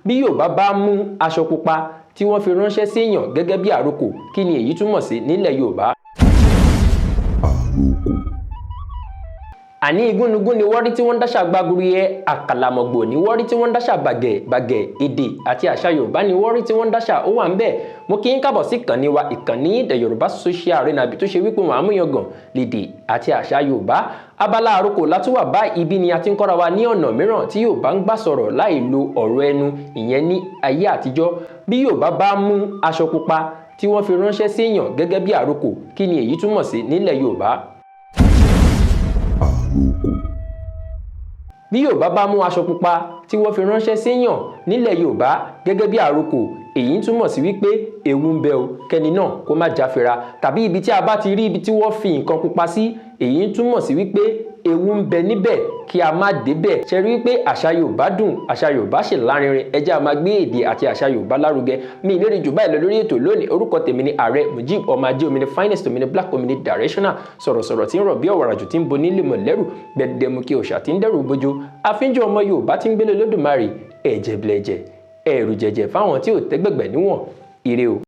bí Yorùbá bá mú aṣọ pupa tí wọ́n fi ránṣẹ́ sí èèyàn gẹ́gẹ́ bí àrokò, kí ni èyí túmọ̀ sí nílẹ̀ Yorùbá? Àní igúnnugún ni wọ́rí tí wọ́n dáṣà gbàgùrìyẹ, àkàlàmọ̀gbò ni wọ́rí tí wọ́n dáṣà bàgẹ̀, èdè àti àṣà Yorùbá ni wọ́rí tí wọ́n dáṣà ó wà ń bẹ̀. Mo kí n kábọ̀ sí ìkànnì wa, ìkànnì The Yorùbá Social Arena, bí tó ṣe wípé wọn àmúyangàn lédè àti àṣà Yorùbá. Abala àrokò látúwà bá ibi ni a ti ń kọ́ra wa ní ọ̀nà mìíràn tí Yorùbá ń gbà sọ̀rọ̀ láì lo ọ̀rọ̀ ẹnu, ìyẹn ní ayé àtijọ́. Bí Yorùbá bá mú aṣọ pupa tí wọ́n fi ránṣẹ́ sí èèyàn gẹ́gẹ́ bí àrokò, kí ni èyí túmọ̀ sí nílẹ̀ Yorùbá? Bí Yorùbá bá mú aṣọ pupa tí wọ́n fi ránṣẹ́ sí èèyàn nílẹ̀ Yorùbá gẹ́gẹ́ bí àrokò, èyí ń túmọ̀ sí wípé ewu ń bẹ o, kẹ́ni náà kó má jáfira. Tàbí ibi tí a bá ti rí ibi tí wọ́n fi nǹkan pupa sí, èyí ń túmọ̀ sí wípé ewu ń bẹ níbẹ̀ kí a má débẹ̀. Ṣe rí wípé àṣà Yorùbá dùn, àṣà Yorùbá sì lárinrin. Ẹ jẹ́ a máa gbé èdè àti àṣà Yorùbá lárugẹ. Mi ìlérí jù báyìí lọ lórí ètò lónìí. Orúkọ tèmi ni Ààrẹ Mujib ọmọ ajé omi ni finest omi ni black omi ni directional, sọ̀rọ̀sọ̀rọ̀ tí ń rọ̀ bí ọ̀wàrà jù tí ń bo nílé mọ̀lẹ́rù, gbẹdẹmukí òòṣà tí ń dẹ́rù bojo, àfínjú ọmọ Yorùbá tí ń gbélé Olódùmarè, ẹ̀jẹ̀ blẹ̀jẹ̀, ẹ̀rù jẹ̀jẹ̀ fáwọn tí ò tẹ́gbẹ̀gbẹ̀ níwọ̀n. Ire o.